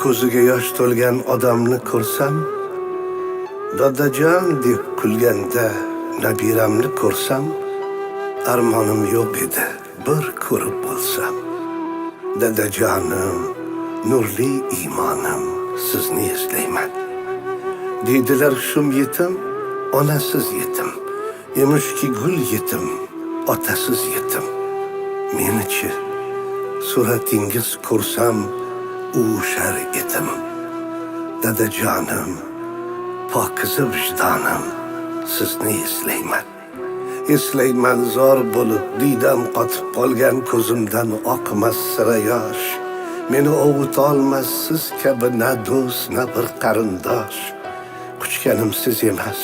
ko'ziga yosh to'lgan odamni ko'rsam, dadajon deb kulganda nabiramni ko'rsam, armonim yo'q edi bir ko'rib bo'lsam. Dadajonim, nurli iymonim, sizni eslayman. Deydilar shum yetim, onasiz yetim, emishki gul yetim, otasiz yetim. Menichi suratingiz ko'rsam uvishar edim. Dadajonim, pokiza vijdonim, sizni eslayman. Eslayman zor bo'lib, diydam qotib qolgan ko'zimdan oqmas sira yosh. Meni ovutolmassiz kabi na do'st, na bir qarindosh. Quchganim siz emas,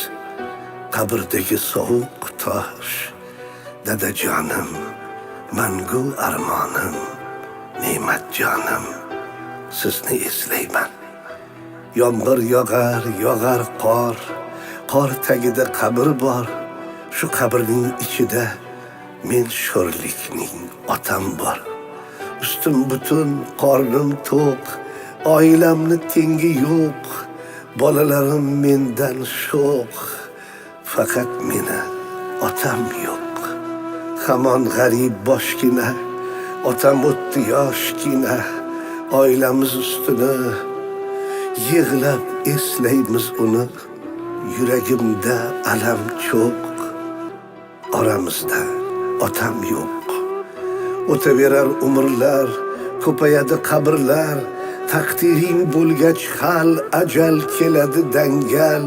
qabrdagi sovuq tosh. Dadajonim, mangu armonim, ne'mat jonim, sizni eslayman. Yomg'ir yog'ar qor, qor tagida qabr bor. Shu qabrning ichida men sho'rlikning otam bor. Ustim butun, qornim to'q, oilamni tengi yo'q. Bolalarim mendan sho'x, faqat meni otam yo'q. Hamon g'arib boshgina, otam o'tdi yoshgina. Oilamiz ustini yig'lab eslaymiz uni. Yuragimda alam cho'q, oramizda otam yo'q. O'taverar umrlar, ko'payadi qabrlar. Taqdiring bo'lgach hal, ajal keladi dangal.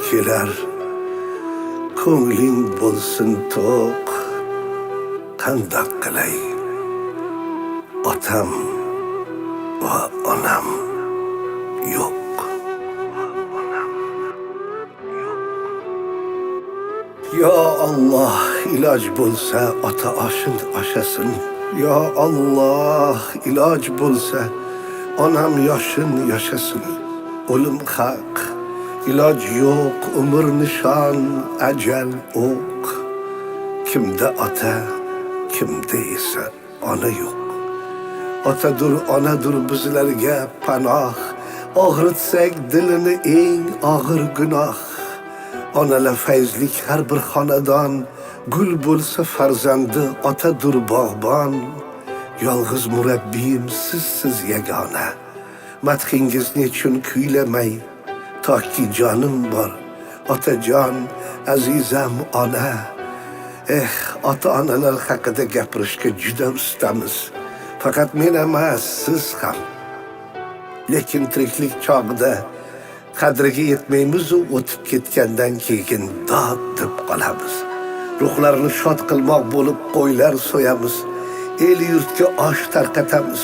Kelar, ko'ngling bo'lsin to'q. Qandoq qilay, otam va onam yo'q. Yo Alloh, iloj bo'lsa ota oshin oshasin. Yo Alloh, iloj bo'lsa onam yoshin yashasin. O'lim haq, iloj yo'q, umr nishon, ajal o'q. Kimda ota, kimda esa ona yo'q. Otadur, onadur bizlarga panoh. Og'ritsak dilini eng og'ir gunoh. Onalar fayzlik har bir xonadon. Gul bo'lsa farzandi otadur bog'bon. Yolg'iz murabbiyim sizsiz yagona. Madhingiz nechun kuylamay, toki jonim bor. Otajon, azizam ona. Ota-onalar haqida gapirishga juda ustamiz. Faqat men emas, siz ham. Lekin tiriklik chog'ida qadriga yetmaymiz, o'tib ketgandan keyin dod deb qolamiz. Ruhlarni shod qilmoq bo'lib qo'ylar so'yamiz. El yurtga osh tarqatamiz.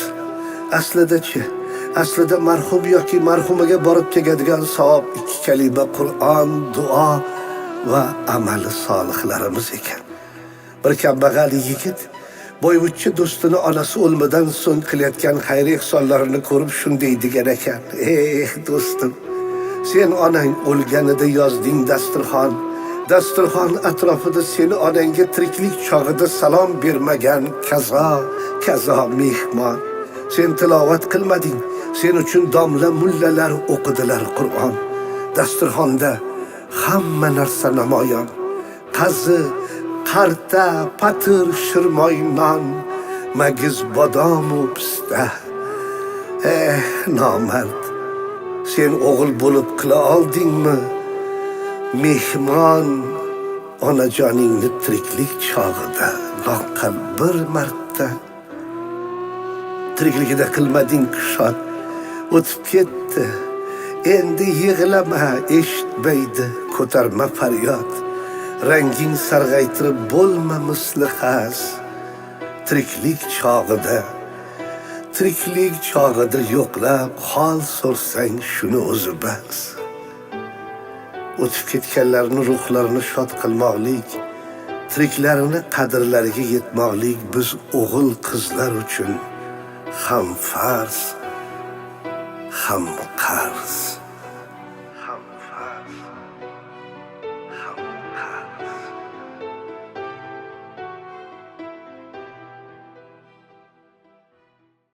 Aslida marhum yoki marhumaga borib tegadigan savob 2 kalima Qur'on, duo va amali solihlarimiz ekan. Bir kambag'al yigit boyvuchcha do'stini onasi o'lmadan so'ng qilayotgan xayr ehsonlarini ko'rib shunday degan ekan: do'stim, sen onang o'lganida yozding dasturxon. Dasturxon atrofida seni onangga tiriklik chog'ida salom bermagan kazo mehmon. Sen tilovat qilmading, sen uchun domla mullalar o'qidilar Qur'on. Dasturxonda hamma narsa namoyon. Qazi, qarta, patir, shirmoy non, magiz bodom u pista. Nomard, sen o'g'il bo'lib qila oldingmi? Mehmon onajoningni tiriklik chog'ida loqqal bir marta. Tirikligida qilmading kushod, o'tib ketdi. Endi yig'lama, eshitmaydi ko'tarma faryod. Ranging sarg'aytirib bo'lma misli xas. Tiriklik chog'ida yo'qlab hol so'rsang shuni o'zi bas. O'tib ketganlarni ruhlarini shod qilmoqlik, tiriklarini qadrlariga yetmoqlik biz o'g'il qizlar uchun ham farz, ham qarz.